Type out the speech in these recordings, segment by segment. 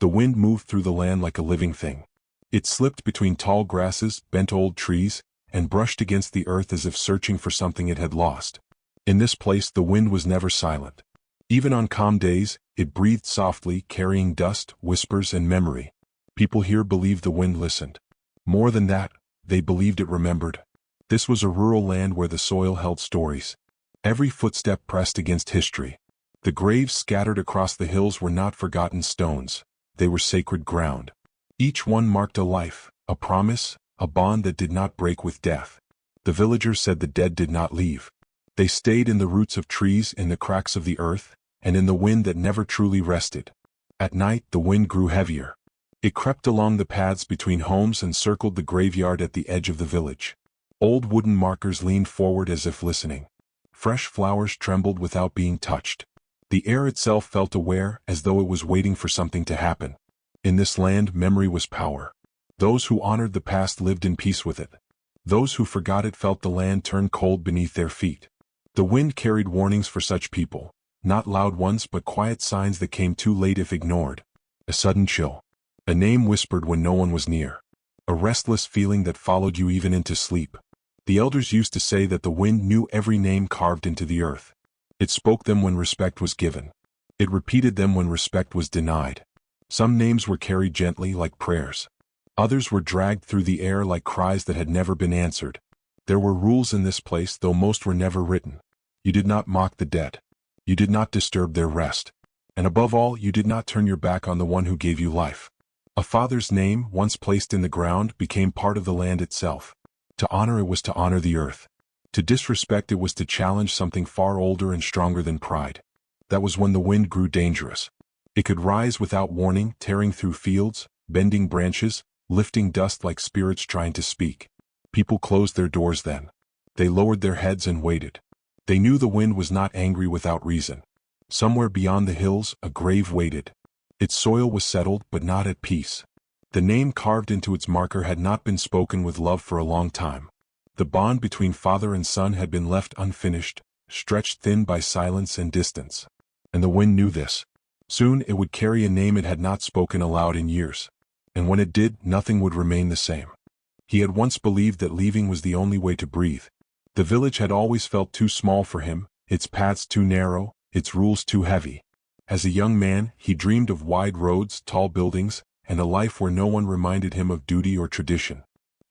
The wind moved through the land like a living thing. It slipped between tall grasses, bent old trees, and brushed against the earth as if searching for something it had lost. In this place the wind was never silent. Even on calm days, it breathed softly, carrying dust, whispers, and memory. People here believed the wind listened. More than that, they believed it remembered. This was a rural land where the soil held stories. Every footstep pressed against history. The graves scattered across the hills were not forgotten stones. They were sacred ground. Each one marked a life, a promise, a bond that did not break with death. The villagers said the dead did not leave. They stayed in the roots of trees, in the cracks of the earth, and in the wind that never truly rested. At night the wind grew heavier. It crept along the paths between homes and circled the graveyard at the edge of the village. Old wooden markers leaned forward as if listening. Fresh flowers trembled without being touched. The air itself felt aware, as though it was waiting for something to happen. In this land memory was power. Those who honored the past lived in peace with it. Those who forgot it felt the land turn cold beneath their feet. The wind carried warnings for such people, not loud ones but quiet signs that came too late if ignored. A sudden chill. A name whispered when no one was near. A restless feeling that followed you even into sleep. The elders used to say that the wind knew every name carved into the earth. It spoke them when respect was given. It repeated them when respect was denied. Some names were carried gently like prayers. Others were dragged through the air like cries that had never been answered. There were rules in this place, though most were never written. You did not mock the dead. You did not disturb their rest. And above all, you did not turn your back on the one who gave you life. A father's name, once placed in the ground, became part of the land itself. To honor it was to honor the earth. To disrespect it was to challenge something far older and stronger than pride. That was when the wind grew dangerous. It could rise without warning, tearing through fields, bending branches, lifting dust like spirits trying to speak. People closed their doors then. They lowered their heads and waited. They knew the wind was not angry without reason. Somewhere beyond the hills, a grave waited. Its soil was settled but not at peace. The name carved into its marker had not been spoken with love for a long time. The bond between father and son had been left unfinished, stretched thin by silence and distance. And the wind knew this. Soon it would carry a name it had not spoken aloud in years. And when it did, nothing would remain the same. He had once believed that leaving was the only way to breathe. The village had always felt too small for him, its paths too narrow, its rules too heavy. As a young man, he dreamed of wide roads, tall buildings, and a life where no one reminded him of duty or tradition.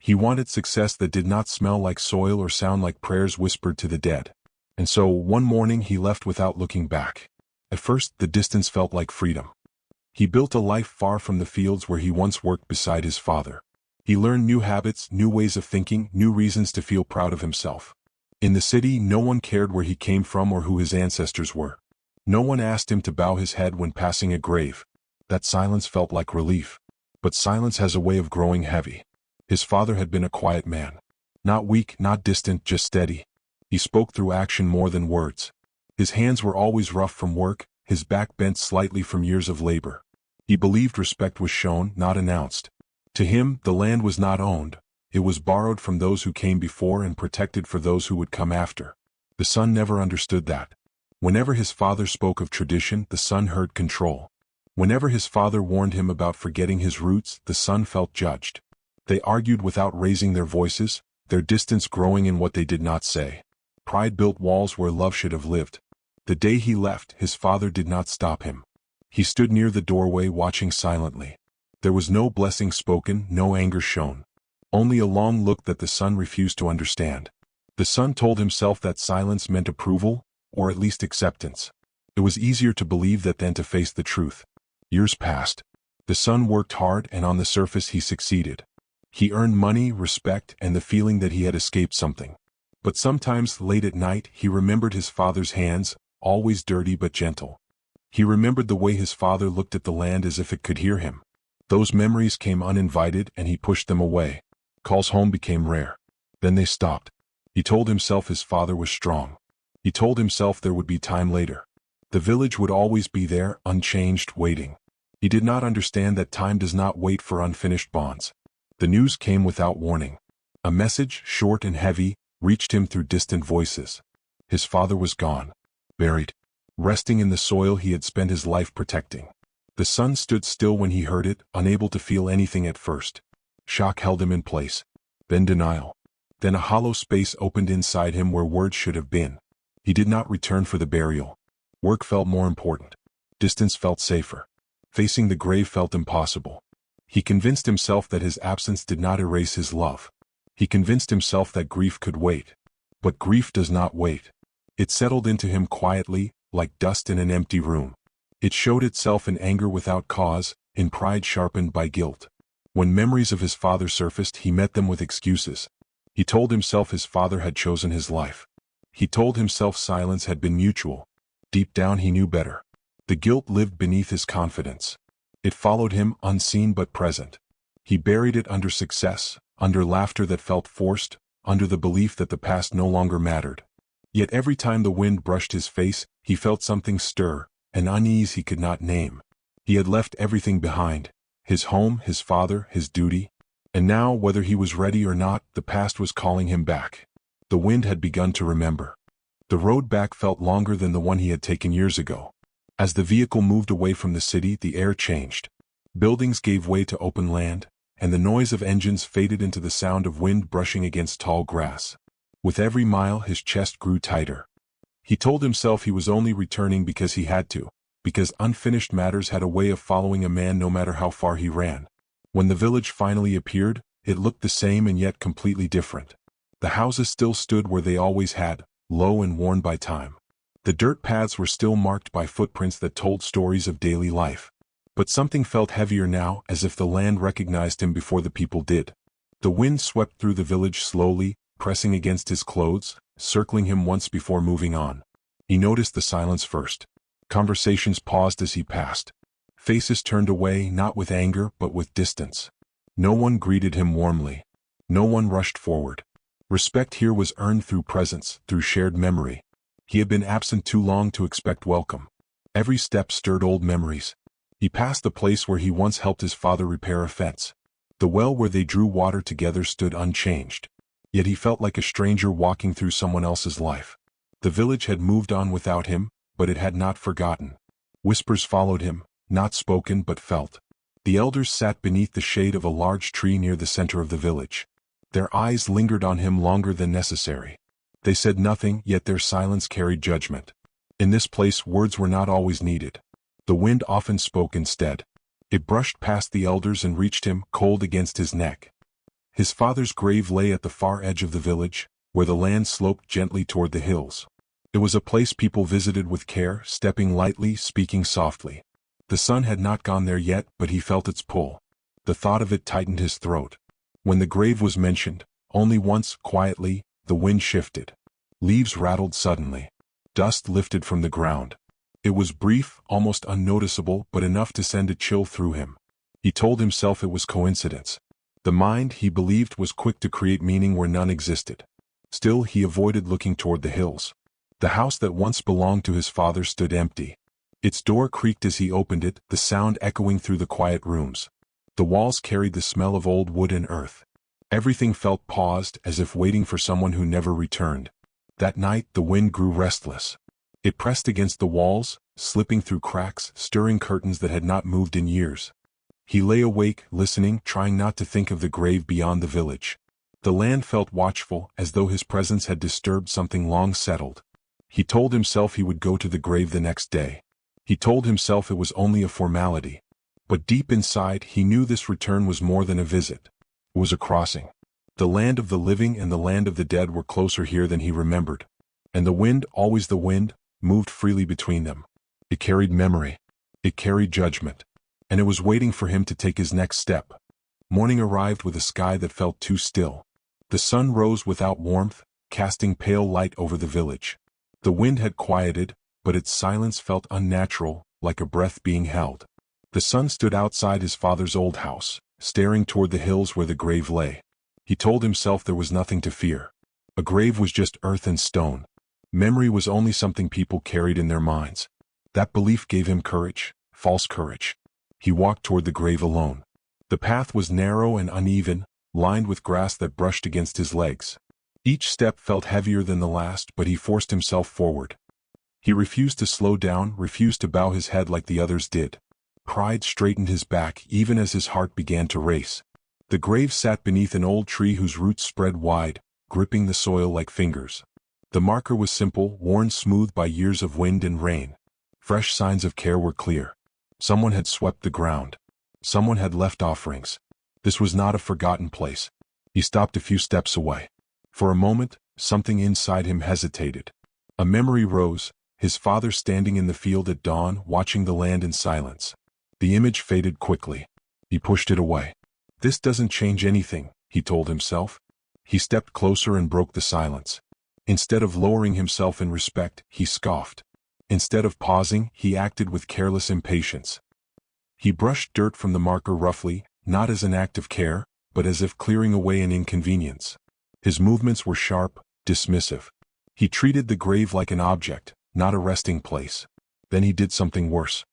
He wanted success that did not smell like soil or sound like prayers whispered to the dead. And so, one morning he left without looking back. At first, the distance felt like freedom. He built a life far from the fields where he once worked beside his father. He learned new habits, new ways of thinking, new reasons to feel proud of himself. In the city, no one cared where he came from or who his ancestors were. No one asked him to bow his head when passing a grave. That silence felt like relief. But silence has a way of growing heavy. His father had been a quiet man. Not weak, not distant, just steady. He spoke through action more than words. His hands were always rough from work, his back bent slightly from years of labor. He believed respect was shown, not announced. To him, the land was not owned. It was borrowed from those who came before and protected for those who would come after. The son never understood that. Whenever his father spoke of tradition, the son heard control. Whenever his father warned him about forgetting his roots, the son felt judged. They argued without raising their voices, their distance growing in what they did not say. Pride built walls where love should have lived. The day he left, his father did not stop him. He stood near the doorway watching silently. There was no blessing spoken, no anger shown. Only a long look that the son refused to understand. The son told himself that silence meant approval, or at least acceptance. It was easier to believe that than to face the truth. Years passed. The son worked hard and on the surface he succeeded. He earned money, respect, and the feeling that he had escaped something. But sometimes, late at night, he remembered his father's hands, always dirty but gentle. He remembered the way his father looked at the land as if it could hear him. Those memories came uninvited and he pushed them away. Calls home became rare. Then they stopped. He told himself his father was strong. He told himself there would be time later. The village would always be there, unchanged, waiting. He did not understand that time does not wait for unfinished bonds. The news came without warning. A message, short and heavy, reached him through distant voices. His father was gone. Buried. Resting in the soil he had spent his life protecting. The sun stood still when he heard it, unable to feel anything at first. Shock held him in place. Then denial. Then a hollow space opened inside him where words should have been. He did not return for the burial. Work felt more important. Distance felt safer. Facing the grave felt impossible. He convinced himself that his absence did not erase his love. He convinced himself that grief could wait. But grief does not wait. It settled into him quietly, like dust in an empty room. It showed itself in anger without cause, in pride sharpened by guilt. When memories of his father surfaced, he met them with excuses. He told himself his father had chosen his life. He told himself silence had been mutual. Deep down he knew better. The guilt lived beneath his confidence. It followed him, unseen but present. He buried it under success, under laughter that felt forced, under the belief that the past no longer mattered. Yet every time the wind brushed his face, he felt something stir, an unease he could not name. He had left everything behind. His home, his father, his duty. And now, whether he was ready or not, the past was calling him back. The wind had begun to remember. The road back felt longer than the one he had taken years ago. As the vehicle moved away from the city, the air changed. Buildings gave way to open land, and the noise of engines faded into the sound of wind brushing against tall grass. With every mile, his chest grew tighter. He told himself he was only returning because he had to, because unfinished matters had a way of following a man no matter how far he ran. When the village finally appeared, it looked the same and yet completely different. The houses still stood where they always had, low and worn by time. The dirt paths were still marked by footprints that told stories of daily life. But something felt heavier now, as if the land recognized him before the people did. The wind swept through the village slowly, pressing against his clothes, circling him once before moving on. He noticed the silence first. Conversations paused as he passed. Faces turned away, not with anger but with distance. No one greeted him warmly. No one rushed forward. Respect here was earned through presence, through shared memory. He had been absent too long to expect welcome. Every step stirred old memories. He passed the place where he once helped his father repair a fence. The well where they drew water together stood unchanged. Yet he felt like a stranger walking through someone else's life. The village had moved on without him, but it had not forgotten. Whispers followed him, not spoken but felt. The elders sat beneath the shade of a large tree near the center of the village. Their eyes lingered on him longer than necessary. They said nothing, yet their silence carried judgment. In this place words were not always needed. The wind often spoke instead. It brushed past the elders and reached him, cold against his neck. His father's grave lay at the far edge of the village, where the land sloped gently toward the hills. It was a place people visited with care, stepping lightly, speaking softly. The sun had not gone there yet, but he felt its pull. The thought of it tightened his throat. When the grave was mentioned, only once, quietly, the wind shifted. Leaves rattled suddenly. Dust lifted from the ground. It was brief, almost unnoticeable, but enough to send a chill through him. He told himself it was coincidence. The mind, he believed, was quick to create meaning where none existed. Still, he avoided looking toward the hills. The house that once belonged to his father stood empty. Its door creaked as he opened it, the sound echoing through the quiet rooms. The walls carried the smell of old wood and earth. Everything felt paused, as if waiting for someone who never returned. That night, the wind grew restless. It pressed against the walls, slipping through cracks, stirring curtains that had not moved in years. He lay awake, listening, trying not to think of the grave beyond the village. The land felt watchful, as though his presence had disturbed something long settled. He told himself he would go to the grave the next day. He told himself it was only a formality. But deep inside, he knew this return was more than a visit. It was a crossing. The land of the living and the land of the dead were closer here than he remembered. And the wind, always the wind, moved freely between them. It carried memory. It carried judgment. And it was waiting for him to take his next step. Morning arrived with a sky that felt too still. The sun rose without warmth, casting pale light over the village. The wind had quieted, but its silence felt unnatural, like a breath being held. The son stood outside his father's old house, staring toward the hills where the grave lay. He told himself there was nothing to fear. A grave was just earth and stone. Memory was only something people carried in their minds. That belief gave him courage, false courage. He walked toward the grave alone. The path was narrow and uneven, lined with grass that brushed against his legs. Each step felt heavier than the last, but he forced himself forward. He refused to slow down, refused to bow his head like the others did. Pride straightened his back even as his heart began to race. The grave sat beneath an old tree whose roots spread wide, gripping the soil like fingers. The marker was simple, worn smooth by years of wind and rain. Fresh signs of care were clear. Someone had swept the ground. Someone had left offerings. This was not a forgotten place. He stopped a few steps away. For a moment, something inside him hesitated. A memory rose, his father standing in the field at dawn, watching the land in silence. The image faded quickly. He pushed it away. This doesn't change anything, he told himself. He stepped closer and broke the silence. Instead of lowering himself in respect, he scoffed. Instead of pausing, he acted with careless impatience. He brushed dirt from the marker roughly, not as an act of care, but as if clearing away an inconvenience. His movements were sharp, dismissive. He treated the grave like an object, not a resting place. Then he did something worse.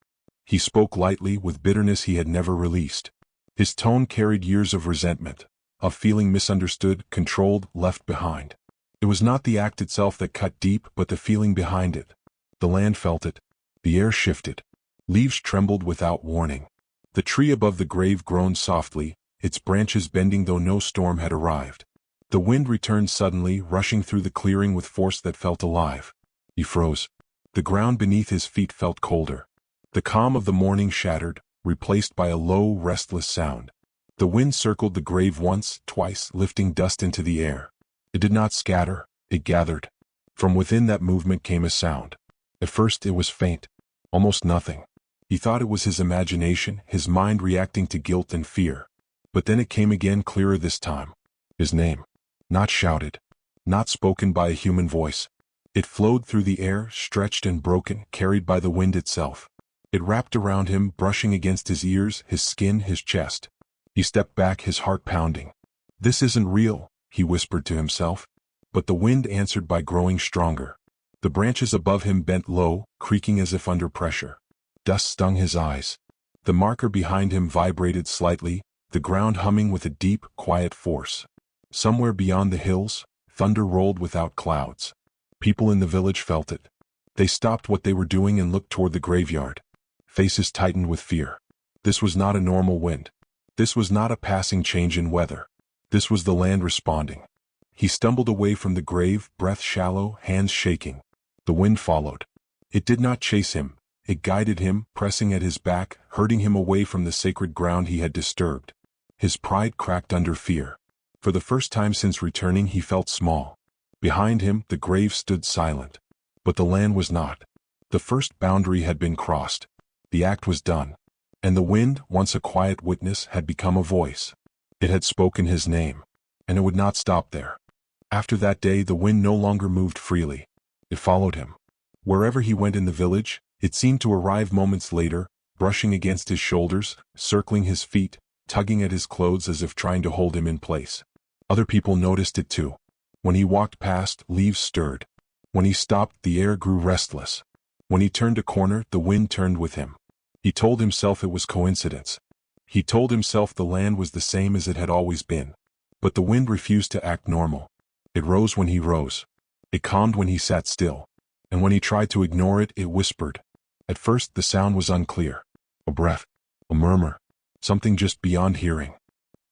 He spoke lightly with bitterness he had never released. His tone carried years of resentment, of feeling misunderstood, controlled, left behind. It was not the act itself that cut deep, but the feeling behind it. The land felt it. The air shifted. Leaves trembled without warning. The tree above the grave groaned softly, its branches bending though no storm had arrived. The wind returned suddenly, rushing through the clearing with force that felt alive. He froze. The ground beneath his feet felt colder. The calm of the morning shattered, replaced by a low, restless sound. The wind circled the grave once, twice, lifting dust into the air. It did not scatter, it gathered. From within that movement came a sound. At first it was faint, almost nothing. He thought it was his imagination, his mind reacting to guilt and fear. But then it came again, clearer this time. His name. Not shouted. Not spoken by a human voice. It flowed through the air, stretched and broken, carried by the wind itself. It wrapped around him, brushing against his ears, his skin, his chest. He stepped back, his heart pounding. This isn't real, he whispered to himself. But the wind answered by growing stronger. The branches above him bent low, creaking as if under pressure. Dust stung his eyes. The marker behind him vibrated slightly, the ground humming with a deep, quiet force. Somewhere beyond the hills, thunder rolled without clouds. People in the village felt it. They stopped what they were doing and looked toward the graveyard. Faces tightened with fear. This was not a normal wind. This was not a passing change in weather. This was the land responding. He stumbled away from the grave, breath shallow, hands shaking. The wind followed. It did not chase him. It guided him, pressing at his back, herding him away from the sacred ground he had disturbed. His pride cracked under fear. For the first time since returning, he felt small. Behind him, the grave stood silent. But the land was not. The first boundary had been crossed. The act was done. And the wind, once a quiet witness, had become a voice. It had spoken his name. And it would not stop there. After that day, the wind no longer moved freely. It followed him. Wherever he went in the village, it seemed to arrive moments later, brushing against his shoulders, circling his feet, tugging at his clothes as if trying to hold him in place. Other people noticed it too. When he walked past, leaves stirred. When he stopped, the air grew restless. When he turned a corner, the wind turned with him. He told himself it was coincidence. He told himself the land was the same as it had always been. But the wind refused to act normal. It rose when he rose. It calmed when he sat still. And when he tried to ignore it, it whispered. At first, the sound was unclear. A breath. A murmur. Something just beyond hearing.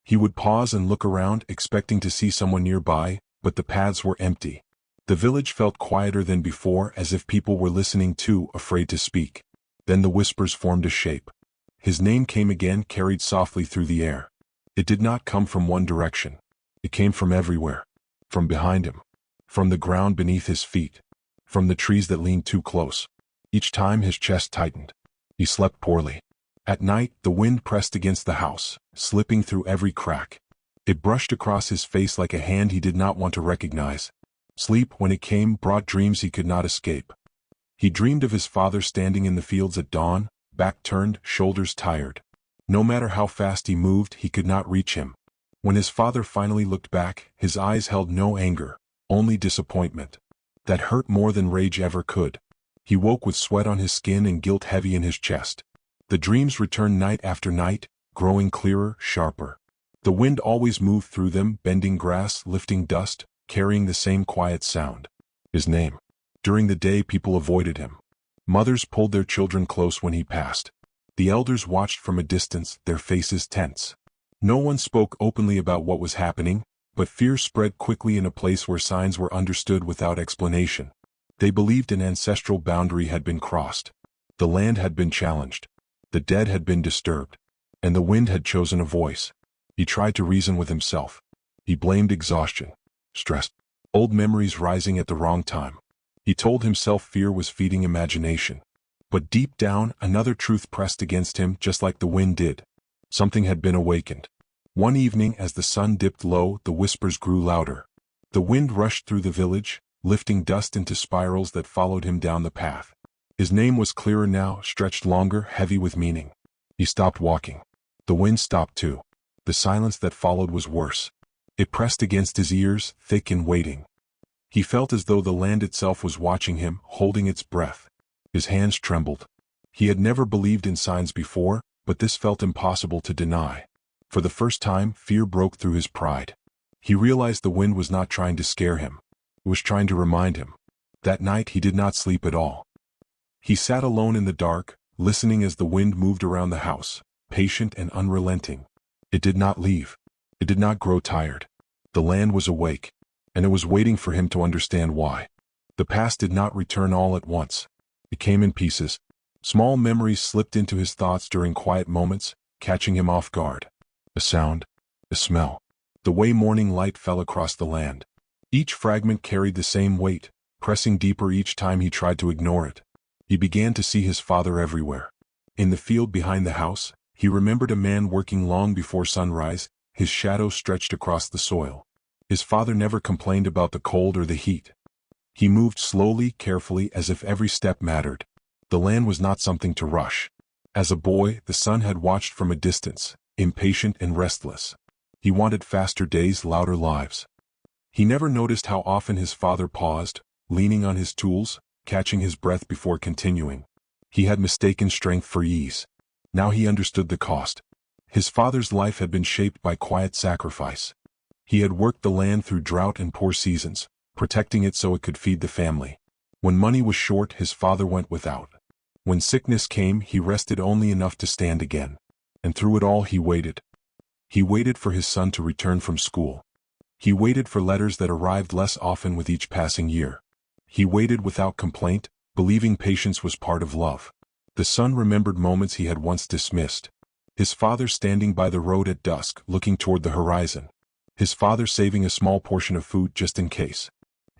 He would pause and look around, expecting to see someone nearby, but the paths were empty. The village felt quieter than before, as if people were listening too, afraid to speak. Then the whispers formed a shape. His name came again, carried softly through the air. It did not come from one direction. It came from everywhere. From behind him. From the ground beneath his feet. From the trees that leaned too close. Each time his chest tightened. He slept poorly. At night, the wind pressed against the house, slipping through every crack. It brushed across his face like a hand he did not want to recognize. Sleep, when it came, brought dreams he could not escape. He dreamed of his father standing in the fields at dawn, back turned, shoulders tired. No matter how fast he moved, he could not reach him. When his father finally looked back, his eyes held no anger, only disappointment. That hurt more than rage ever could. He woke with sweat on his skin and guilt heavy in his chest. The dreams returned night after night, growing clearer, sharper. The wind always moved through them, bending grass, lifting dust, carrying the same quiet sound. His name. During the day, people avoided him. Mothers pulled their children close when he passed. The elders watched from a distance, their faces tense. No one spoke openly about what was happening, but fear spread quickly in a place where signs were understood without explanation. They believed an ancestral boundary had been crossed. The land had been challenged. The dead had been disturbed. And the wind had chosen a voice. He tried to reason with himself. He blamed exhaustion, stress, old memories rising at the wrong time. He told himself fear was feeding imagination. But deep down, another truth pressed against him just like the wind did. Something had been awakened. One evening as the sun dipped low, the whispers grew louder. The wind rushed through the village, lifting dust into spirals that followed him down the path. His name was clearer now, stretched longer, heavy with meaning. He stopped walking. The wind stopped too. The silence that followed was worse. It pressed against his ears, thick and waiting. He felt as though the land itself was watching him, holding its breath. His hands trembled. He had never believed in signs before, but this felt impossible to deny. For the first time, fear broke through his pride. He realized the wind was not trying to scare him. It was trying to remind him. That night he did not sleep at all. He sat alone in the dark, listening as the wind moved around the house, patient and unrelenting. It did not leave. It did not grow tired. The land was awake, and it was waiting for him to understand why. The past did not return all at once. It came in pieces. Small memories slipped into his thoughts during quiet moments, catching him off guard. A sound, a smell, the way morning light fell across the land. Each fragment carried the same weight, pressing deeper each time he tried to ignore it. He began to see his father everywhere. In the field behind the house, he remembered a man working long before sunrise, his shadow stretched across the soil. His father never complained about the cold or the heat. He moved slowly, carefully, as if every step mattered. The land was not something to rush. As a boy, the son had watched from a distance, impatient and restless. He wanted faster days, louder lives. He never noticed how often his father paused, leaning on his tools, catching his breath before continuing. He had mistaken strength for ease. Now he understood the cost. His father's life had been shaped by quiet sacrifice. He had worked the land through drought and poor seasons, protecting it so it could feed the family. When money was short, his father went without. When sickness came, he rested only enough to stand again. And through it all he waited. He waited for his son to return from school. He waited for letters that arrived less often with each passing year. He waited without complaint, believing patience was part of love. The son remembered moments he had once dismissed. His father standing by the road at dusk, looking toward the horizon. His father saving a small portion of food just in case.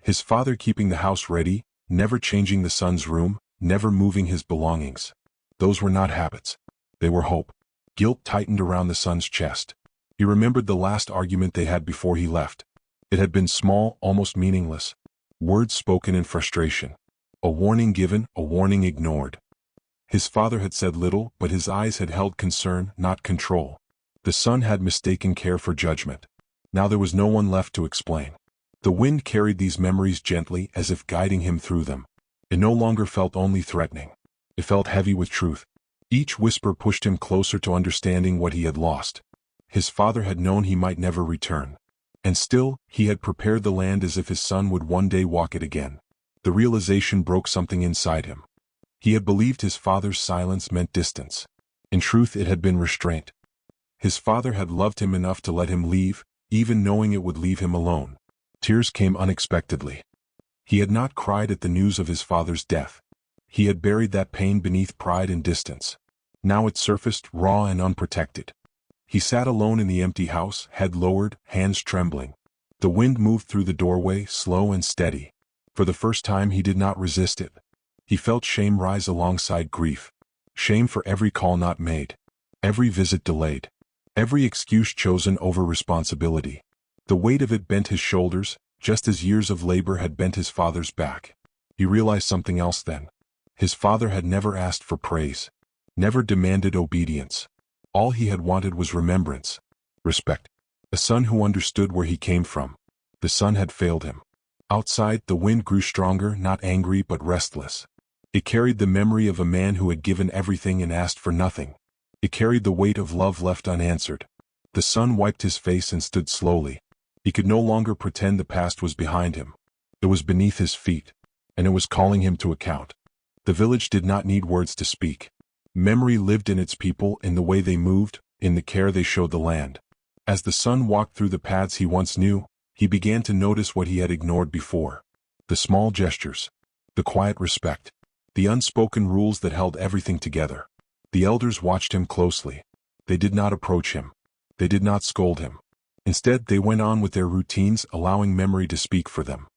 His father keeping the house ready, never changing the son's room, never moving his belongings. Those were not habits. They were hope. Guilt tightened around the son's chest. He remembered the last argument they had before he left. It had been small, almost meaningless. Words spoken in frustration. A warning given, a warning ignored. His father had said little, but his eyes had held concern, not control. The son had mistaken care for judgment. Now there was no one left to explain. The wind carried these memories gently, as if guiding him through them. It no longer felt only threatening. It felt heavy with truth. Each whisper pushed him closer to understanding what he had lost. His father had known he might never return. And still, he had prepared the land as if his son would one day walk it again. The realization broke something inside him. He had believed his father's silence meant distance. In truth, it had been restraint. His father had loved him enough to let him leave, even knowing it would leave him alone. Tears came unexpectedly. He had not cried at the news of his father's death. He had buried that pain beneath pride and distance. Now it surfaced, raw and unprotected. He sat alone in the empty house, head lowered, hands trembling. The wind moved through the doorway, slow and steady. For the first time he did not resist it. He felt shame rise alongside grief. Shame for every call not made. Every visit delayed. Every excuse chosen over responsibility. The weight of it bent his shoulders, just as years of labor had bent his father's back. He realized something else then. His father had never asked for praise. Never demanded obedience. All he had wanted was remembrance. Respect. A son who understood where he came from. The son had failed him. Outside, the wind grew stronger, not angry but restless. It carried the memory of a man who had given everything and asked for nothing. It carried the weight of love left unanswered. The son wiped his face and stood slowly. He could no longer pretend the past was behind him. It was beneath his feet, and it was calling him to account. The village did not need words to speak. Memory lived in its people, in the way they moved, in the care they showed the land. As the son walked through the paths he once knew, he began to notice what he had ignored before. The small gestures, the quiet respect, the unspoken rules that held everything together. The elders watched him closely. They did not approach him. They did not scold him. Instead, they went on with their routines, allowing memory to speak for them.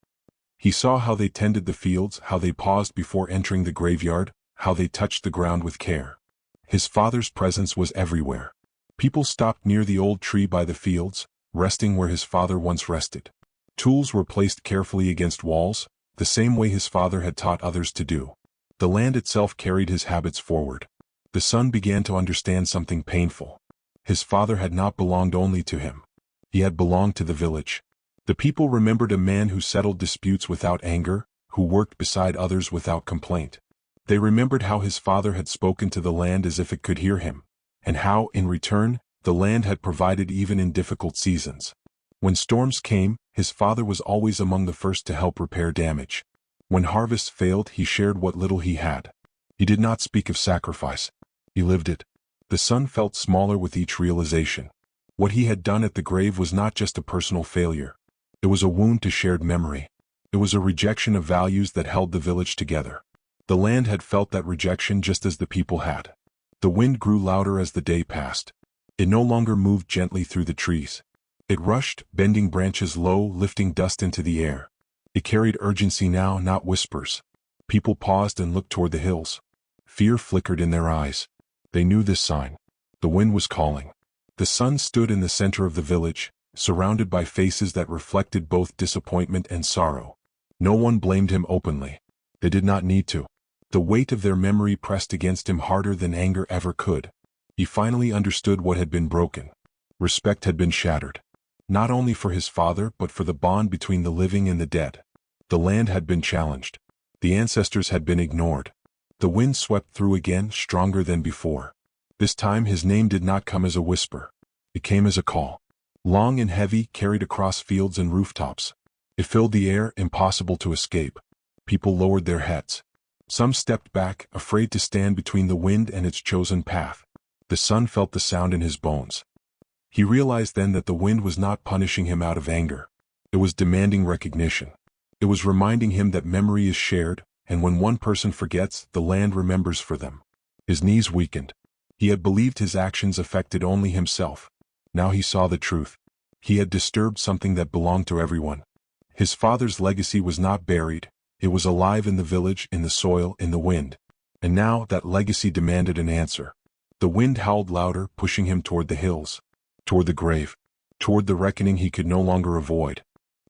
He saw how they tended the fields, how they paused before entering the graveyard, how they touched the ground with care. His father's presence was everywhere. People stopped near the old tree by the fields, resting where his father once rested. Tools were placed carefully against walls, the same way his father had taught others to do. The land itself carried his habits forward. The son began to understand something painful. His father had not belonged only to him. He had belonged to the village. The people remembered a man who settled disputes without anger, who worked beside others without complaint. They remembered how his father had spoken to the land as if it could hear him, and how, in return, the land had provided even in difficult seasons. When storms came, his father was always among the first to help repair damage. When harvests failed, he shared what little he had. He did not speak of sacrifice. He lived it. The son felt smaller with each realization. What he had done at the grave was not just a personal failure. It was a wound to shared memory. It was a rejection of values that held the village together. The land had felt that rejection just as the people had. The wind grew louder as the day passed. It no longer moved gently through the trees. It rushed, bending branches low, lifting dust into the air. It carried urgency now, not whispers. People paused and looked toward the hills. Fear flickered in their eyes. They knew this sign. The wind was calling. The sun stood in the center of the village, surrounded by faces that reflected both disappointment and sorrow. No one blamed him openly. They did not need to. The weight of their memory pressed against him harder than anger ever could. He finally understood what had been broken. Respect had been shattered. Not only for his father but for the bond between the living and the dead. The land had been challenged. The ancestors had been ignored. The wind swept through again, stronger than before. This time his name did not come as a whisper. It came as a call. Long and heavy, carried across fields and rooftops. It filled the air, impossible to escape. People lowered their heads. Some stepped back, afraid to stand between the wind and its chosen path. The son felt the sound in his bones. He realized then that the wind was not punishing him out of anger. It was demanding recognition. It was reminding him that memory is shared, and when one person forgets, the land remembers for them. His knees weakened. He had believed his actions affected only himself. Now he saw the truth. He had disturbed something that belonged to everyone. His father's legacy was not buried. It was alive in the village, in the soil, in the wind. And now that legacy demanded an answer. The wind howled louder, pushing him toward the hills, toward the grave, toward the reckoning he could no longer avoid.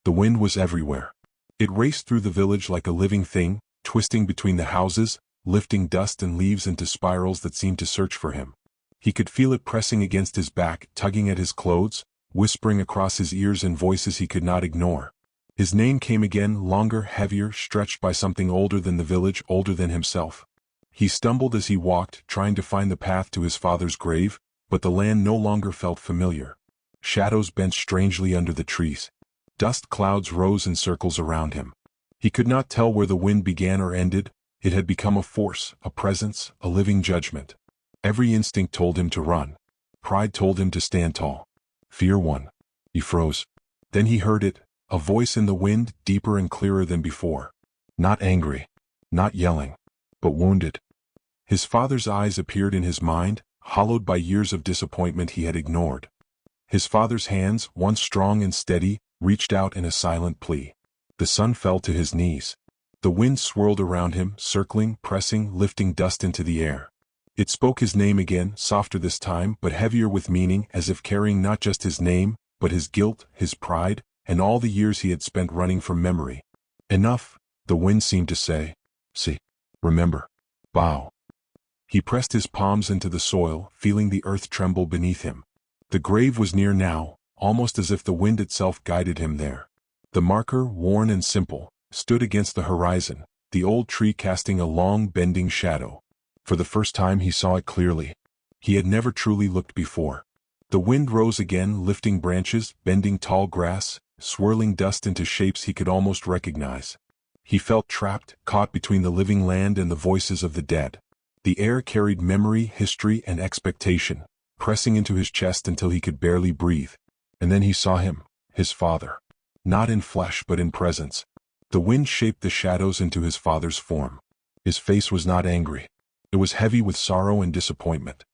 The wind was everywhere. It raced through the village like a living thing, twisting between the houses, lifting dust and leaves into spirals that seemed to search for him. He could feel it pressing against his back, tugging at his clothes, whispering across his ears in voices he could not ignore. His name came again, longer, heavier, stretched by something older than the village, older than himself. He stumbled as he walked, trying to find the path to his father's grave, but the land no longer felt familiar. Shadows bent strangely under the trees. Dust clouds rose in circles around him. He could not tell where the wind began or ended. It had become a force, a presence, a living judgment. Every instinct told him to run. Pride told him to stand tall. Fear won. He froze. Then he heard it, a voice in the wind, deeper and clearer than before. Not angry. Not yelling. But wounded. His father's eyes appeared in his mind, hollowed by years of disappointment he had ignored. His father's hands, once strong and steady, reached out in a silent plea. The son fell to his knees. The wind swirled around him, circling, pressing, lifting dust into the air. It spoke his name again, softer this time, but heavier with meaning, as if carrying not just his name, but his guilt, his pride, and all the years he had spent running from memory. Enough, the wind seemed to say. See. Remember. Bow. He pressed his palms into the soil, feeling the earth tremble beneath him. The grave was near now, almost as if the wind itself guided him there. The marker, worn and simple, stood against the horizon, the old tree casting a long, bending shadow. For the first time he saw it clearly. He had never truly looked before. The wind rose again, lifting branches, bending tall grass, swirling dust into shapes he could almost recognize. He felt trapped, caught between the living land and the voices of the dead. The air carried memory, history, and expectation, pressing into his chest until he could barely breathe. And then he saw him, his father. Not in flesh but in presence. The wind shaped the shadows into his father's form. His face was not angry. It was heavy with sorrow and disappointment.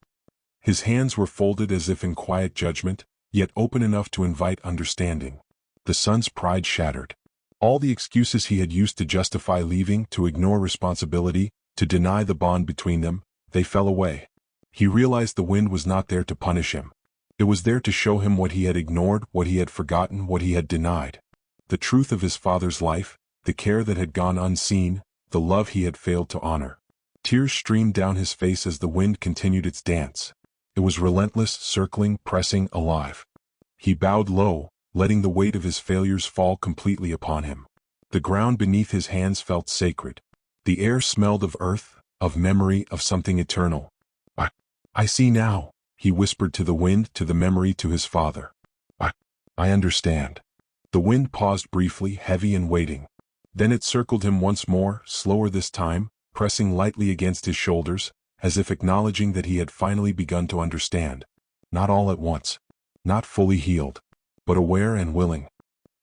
His hands were folded as if in quiet judgment, yet open enough to invite understanding. The son's pride shattered. All the excuses he had used to justify leaving, to ignore responsibility, to deny the bond between them, they fell away. He realized the wind was not there to punish him. It was there to show him what he had ignored, what he had forgotten, what he had denied. The truth of his father's life, the care that had gone unseen, the love he had failed to honor. Tears streamed down his face as the wind continued its dance. It was relentless, circling, pressing, alive. He bowed low, letting the weight of his failures fall completely upon him. The ground beneath his hands felt sacred. The air smelled of earth, of memory, of something eternal. I see now, he whispered to the wind, to the memory, to his father. I understand. The wind paused briefly, heavy and waiting. Then it circled him once more, slower this time, pressing lightly against his shoulders, as if acknowledging that he had finally begun to understand. Not all at once. Not fully healed. But aware and willing.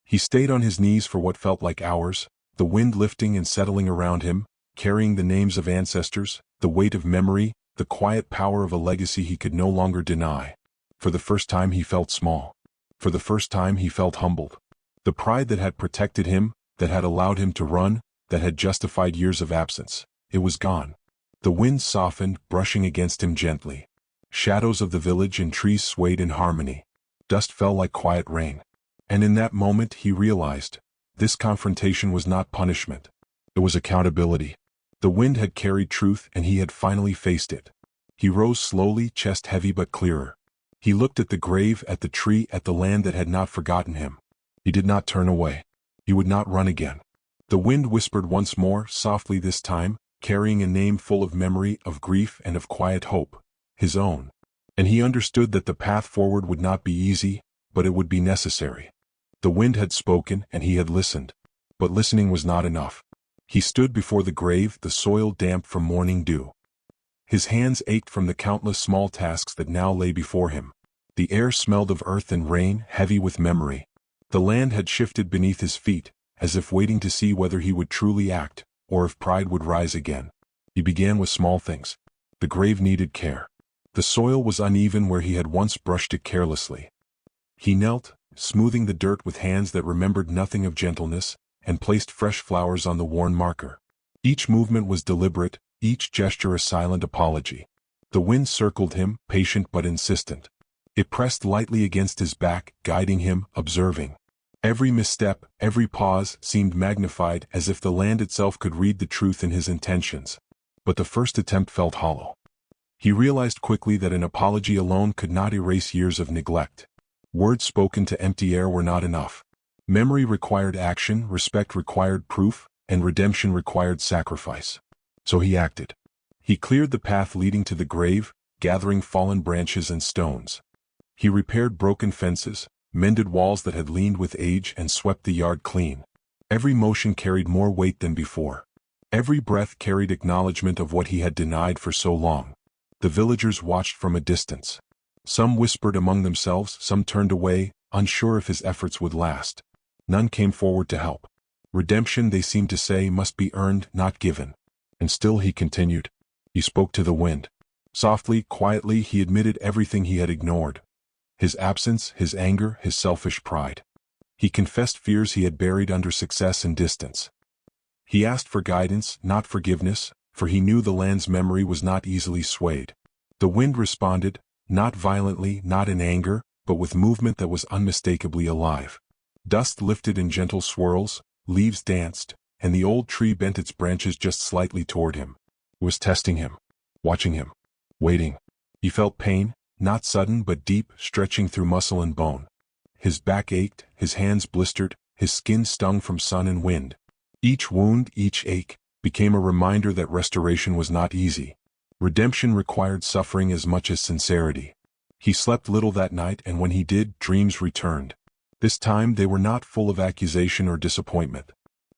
He stayed on his knees for what felt like hours, the wind lifting and settling around him, carrying the names of ancestors, the weight of memory, the quiet power of a legacy he could no longer deny. For the first time he felt small. For the first time he felt humbled. The pride that had protected him, that had allowed him to run, that had justified years of absence, it was gone. The wind softened, brushing against him gently. Shadows of the village and trees swayed in harmony. Dust fell like quiet rain. And in that moment he realized, this confrontation was not punishment. It was accountability. The wind had carried truth and he had finally faced it. He rose slowly, chest heavy but clearer. He looked at the grave, at the tree, at the land that had not forgotten him. He did not turn away. He would not run again. The wind whispered once more, softly this time, carrying a name full of memory, of grief, and of quiet hope. His own. And he understood that the path forward would not be easy, but it would be necessary. The wind had spoken and he had listened. But listening was not enough. He stood before the grave, the soil damp from morning dew. His hands ached from the countless small tasks that now lay before him. The air smelled of earth and rain, heavy with memory. The land had shifted beneath his feet, as if waiting to see whether he would truly act, or if pride would rise again. He began with small things. The grave needed care. The soil was uneven where he had once brushed it carelessly. He knelt, smoothing the dirt with hands that remembered nothing of gentleness, and placed fresh flowers on the worn marker. Each movement was deliberate, each gesture a silent apology. The wind circled him, patient but insistent. It pressed lightly against his back, guiding him, observing. Every misstep, every pause, seemed magnified as if the land itself could read the truth in his intentions. But the first attempt felt hollow. He realized quickly that an apology alone could not erase years of neglect. Words spoken to empty air were not enough. Memory required action, respect required proof, and redemption required sacrifice. So he acted. He cleared the path leading to the grave, gathering fallen branches and stones. He repaired broken fences, mended walls that had leaned with age, and swept the yard clean. Every motion carried more weight than before. Every breath carried acknowledgement of what he had denied for so long. The villagers watched from a distance. Some whispered among themselves, some turned away, unsure if his efforts would last. None came forward to help. Redemption, they seemed to say, must be earned, not given. And still he continued. He spoke to the wind. Softly, quietly, he admitted everything he had ignored. His absence, his anger, his selfish pride. He confessed fears he had buried under success and distance. He asked for guidance, not forgiveness, for he knew the land's memory was not easily swayed. The wind responded, not violently, not in anger, but with movement that was unmistakably alive. Dust lifted in gentle swirls, leaves danced, and the old tree bent its branches just slightly toward him. It was testing him, watching him, waiting. He felt pain, not sudden but deep, stretching through muscle and bone. His back ached, his hands blistered, his skin stung from sun and wind. Each wound, each ache, became a reminder that restoration was not easy. Redemption required suffering as much as sincerity. He slept little that night, and when he did, dreams returned. This time they were not full of accusation or disappointment.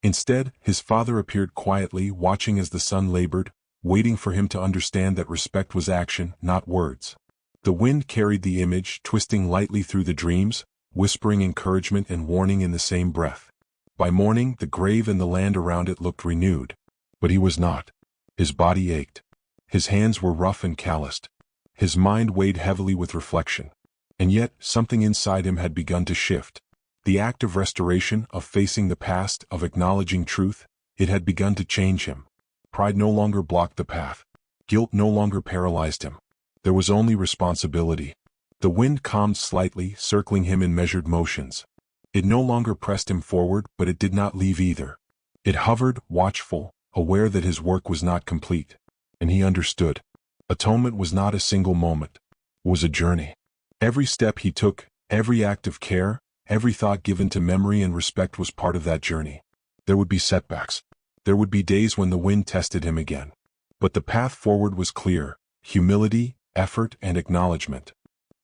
Instead, his father appeared quietly, watching as the son labored, waiting for him to understand that respect was action, not words. The wind carried the image, twisting lightly through the dreams, whispering encouragement and warning in the same breath. By morning, the grave and the land around it looked renewed. But he was not. His body ached. His hands were rough and calloused. His mind weighed heavily with reflection. And yet, something inside him had begun to shift. The act of restoration, of facing the past, of acknowledging truth, it had begun to change him. Pride no longer blocked the path. Guilt no longer paralyzed him. There was only responsibility. The wind calmed slightly, circling him in measured motions. It no longer pressed him forward, but it did not leave either. It hovered, watchful, aware that his work was not complete. And he understood. Atonement was not a single moment. It was a journey. Every step he took, every act of care, every thought given to memory and respect was part of that journey. There would be setbacks. There would be days when the wind tested him again. But the path forward was clear: humility, effort, and acknowledgement.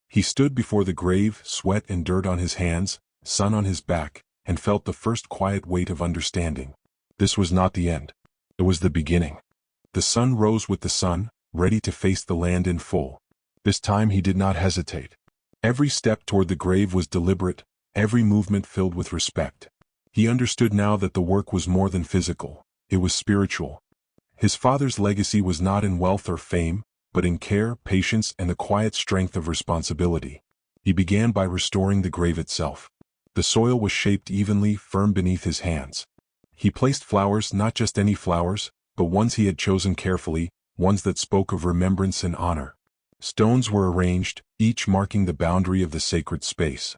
He stood before the grave, sweat and dirt on his hands, sun on his back, and felt the first quiet weight of understanding. This was not the end. It was the beginning. The sun rose with the sun, ready to face the land in full. This time he did not hesitate. Every step toward the grave was deliberate, every movement filled with respect. He understood now that the work was more than physical. It was spiritual. His father's legacy was not in wealth or fame, but in care, patience, and the quiet strength of responsibility. He began by restoring the grave itself. The soil was shaped evenly, firm beneath his hands. He placed flowers, not just any flowers, but ones he had chosen carefully, ones that spoke of remembrance and honor. Stones were arranged, each marking the boundary of the sacred space.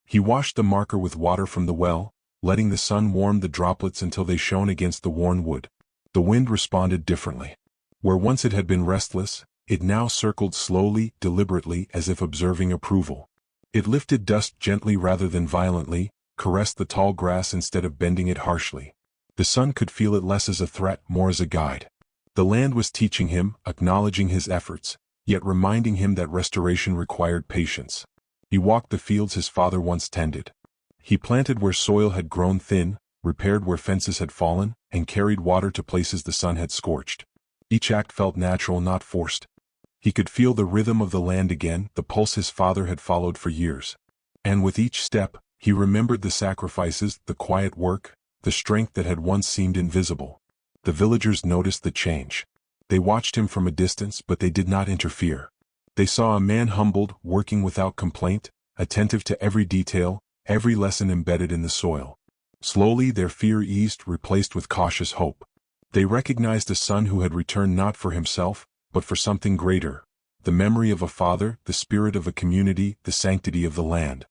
He washed the marker with water from the well, letting the sun warm the droplets until they shone against the worn wood. The wind responded differently. Where once it had been restless, it now circled slowly, deliberately, as if observing approval. It lifted dust gently rather than violently, caressed the tall grass instead of bending it harshly. The sun could feel it less as a threat, more as a guide. The land was teaching him, acknowledging his efforts, yet reminding him that restoration required patience. He walked the fields his father once tended. He planted where soil had grown thin, repaired where fences had fallen, and carried water to places the sun had scorched. Each act felt natural, not forced. He could feel the rhythm of the land again, the pulse his father had followed for years. And with each step, he remembered the sacrifices, the quiet work, the strength that had once seemed invisible. The villagers noticed the change. They watched him from a distance, but they did not interfere. They saw a man humbled, working without complaint, attentive to every detail, every lesson embedded in the soil. Slowly their fear eased, replaced with cautious hope. They recognized a son who had returned not for himself, but for something greater: the memory of a father, the spirit of a community, the sanctity of the land.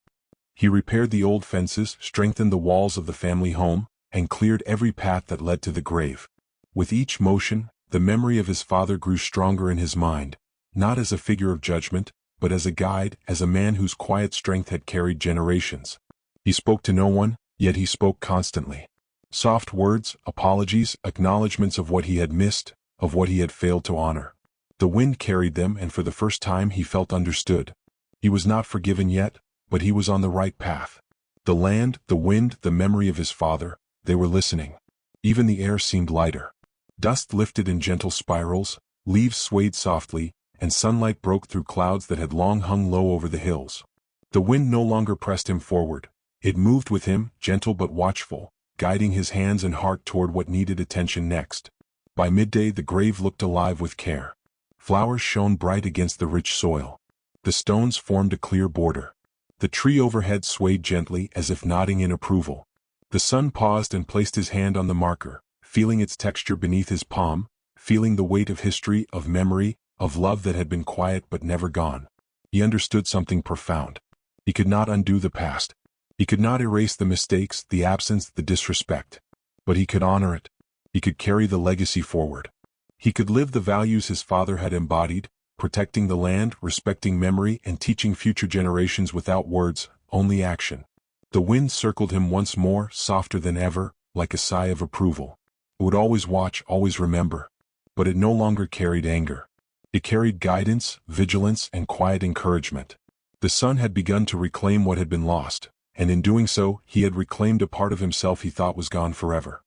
He repaired the old fences, strengthened the walls of the family home, and cleared every path that led to the grave. With each motion, the memory of his father grew stronger in his mind, not as a figure of judgment, but as a guide, as a man whose quiet strength had carried generations. He spoke to no one, yet he spoke constantly. Soft words, apologies, acknowledgments of what he had missed, of what he had failed to honor. The wind carried them, and for the first time he felt understood. He was not forgiven yet, but he was on the right path. The land, the wind, the memory of his father, they were listening. Even the air seemed lighter. Dust lifted in gentle spirals, leaves swayed softly, and sunlight broke through clouds that had long hung low over the hills. The wind no longer pressed him forward. It moved with him, gentle but watchful, guiding his hands and heart toward what needed attention next. By midday the grave looked alive with care. Flowers shone bright against the rich soil. The stones formed a clear border. The tree overhead swayed gently, as if nodding in approval. The sun paused and placed his hand on the marker, feeling its texture beneath his palm, feeling the weight of history, of memory, of love that had been quiet but never gone. He understood something profound. He could not undo the past. He could not erase the mistakes, the absence, the disrespect. But he could honor it. He could carry the legacy forward. He could live the values his father had embodied, protecting the land, respecting memory, and teaching future generations without words, only action. The wind circled him once more, softer than ever, like a sigh of approval. It would always watch, always remember. But it no longer carried anger. It carried guidance, vigilance, and quiet encouragement. The sun had begun to reclaim what had been lost, and in doing so, he had reclaimed a part of himself he thought was gone forever.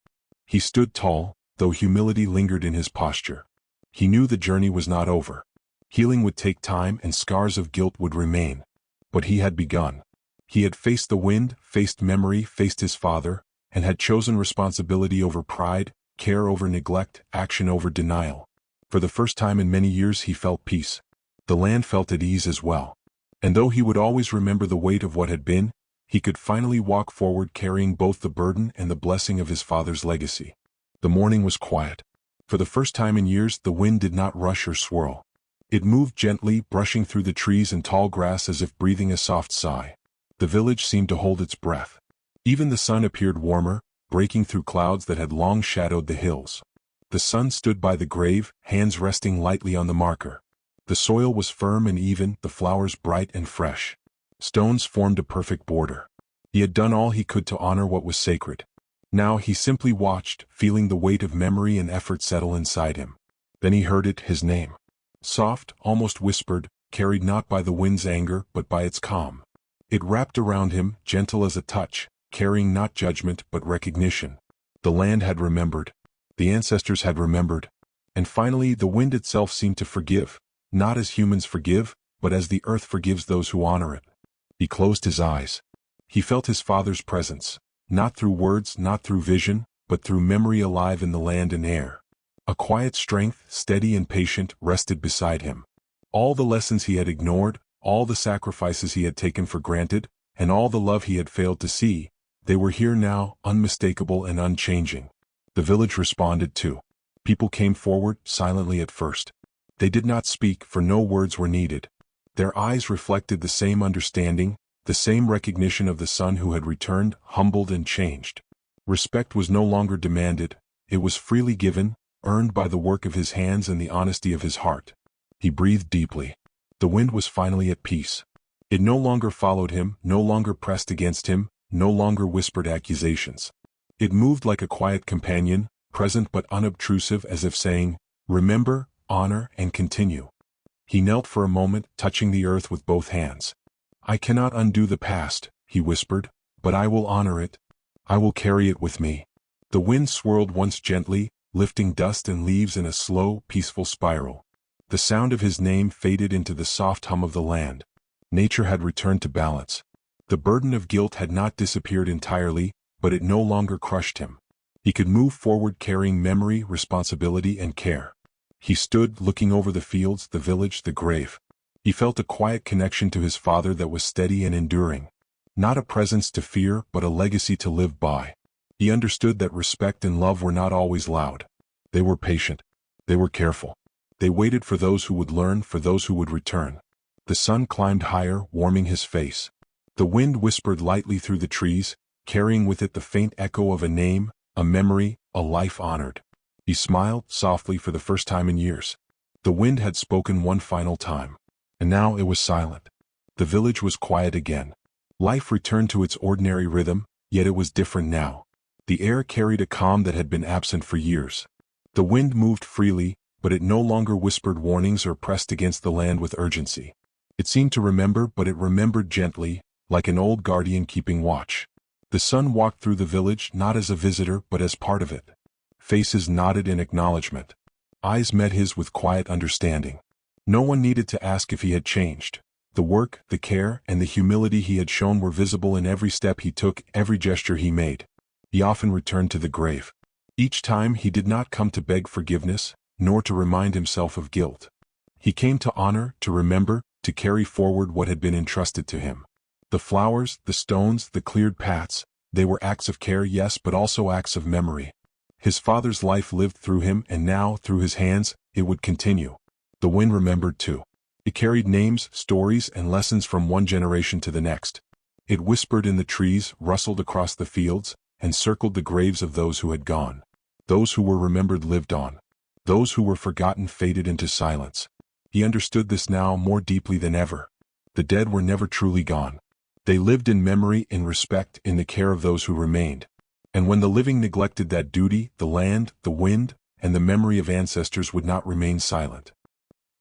He stood tall, though humility lingered in his posture. He knew the journey was not over. Healing would take time and scars of guilt would remain. But he had begun. He had faced the wind, faced memory, faced his father, and had chosen responsibility over pride, care over neglect, action over denial. For the first time in many years he felt peace. The land felt at ease as well. And though he would always remember the weight of what had been, he could finally walk forward carrying both the burden and the blessing of his father's legacy. The morning was quiet. For the first time in years the wind did not rush or swirl. It moved gently, brushing through the trees and tall grass as if breathing a soft sigh. The village seemed to hold its breath. Even the sun appeared warmer, breaking through clouds that had long shadowed the hills. The son stood by the grave, hands resting lightly on the marker. The soil was firm and even, the flowers bright and fresh. Stones formed a perfect border. He had done all he could to honor what was sacred. Now he simply watched, feeling the weight of memory and effort settle inside him. Then he heard it, his name. Soft, almost whispered, carried not by the wind's anger but by its calm. It wrapped around him, gentle as a touch, carrying not judgment but recognition. The land had remembered. The ancestors had remembered. And finally the wind itself seemed to forgive, not as humans forgive, but as the earth forgives those who honor it. He closed his eyes. He felt his father's presence, not through words, not through vision, but through memory alive in the land and air. A quiet strength, steady and patient, rested beside him. All the lessons he had ignored, all the sacrifices he had taken for granted, and all the love he had failed to see, they were here now, unmistakable and unchanging. The village responded too. People came forward, silently at first. They did not speak, for no words were needed. Their eyes reflected the same understanding, the same recognition of the son who had returned, humbled and changed. Respect was no longer demanded, it was freely given, earned by the work of his hands and the honesty of his heart. He breathed deeply. The wind was finally at peace. It no longer followed him, no longer pressed against him, no longer whispered accusations. It moved like a quiet companion, present but unobtrusive, as if saying, "Remember, honor, and continue." He knelt for a moment, touching the earth with both hands. "I cannot undo the past," he whispered, "but I will honor it. I will carry it with me." The wind swirled once gently, lifting dust and leaves in a slow, peaceful spiral. The sound of his name faded into the soft hum of the land. Nature had returned to balance. The burden of guilt had not disappeared entirely, but it no longer crushed him. He could move forward carrying memory, responsibility, and care. He stood, looking over the fields, the village, the grave. He felt a quiet connection to his father that was steady and enduring. Not a presence to fear, but a legacy to live by. He understood that respect and love were not always loud. They were patient. They were careful. They waited for those who would learn, for those who would return. The sun climbed higher, warming his face. The wind whispered lightly through the trees, carrying with it the faint echo of a name, a memory, a life honored. He smiled, softly, for the first time in years. The wind had spoken one final time. And now it was silent. The village was quiet again. Life returned to its ordinary rhythm, yet it was different now. The air carried a calm that had been absent for years. The wind moved freely, but it no longer whispered warnings or pressed against the land with urgency. It seemed to remember, but it remembered gently, like an old guardian keeping watch. The sun walked through the village not as a visitor but as part of it. Faces nodded in acknowledgement. Eyes met his with quiet understanding. No one needed to ask if he had changed. The work, the care, and the humility he had shown were visible in every step he took, every gesture he made. He often returned to the grave. Each time he did not come to beg forgiveness, nor to remind himself of guilt. He came to honor, to remember, to carry forward what had been entrusted to him. The flowers, the stones, the cleared paths, they were acts of care, yes, but also acts of memory. His father's life lived through him, and now, through his hands, it would continue. The wind remembered too. It carried names, stories, and lessons from one generation to the next. It whispered in the trees, rustled across the fields, and circled the graves of those who had gone. Those who were remembered lived on. Those who were forgotten faded into silence. He understood this now more deeply than ever. The dead were never truly gone. They lived in memory, in respect, in the care of those who remained. And when the living neglected that duty, the land, the wind, and the memory of ancestors would not remain silent.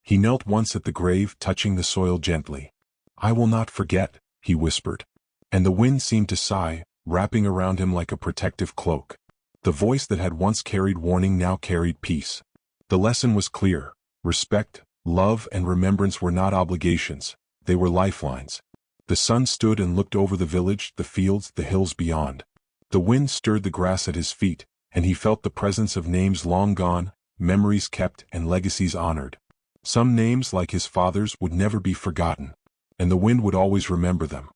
He knelt once at the grave, touching the soil gently. "I will not forget," he whispered. And the wind seemed to sigh, wrapping around him like a protective cloak. The voice that had once carried warning now carried peace. The lesson was clear. Respect, love, and remembrance were not obligations, they were lifelines. The sun stood and looked over the village, the fields, the hills beyond. The wind stirred the grass at his feet, and he felt the presence of names long gone, memories kept, and legacies honored. Some names, like his father's, would never be forgotten, and the wind would always remember them.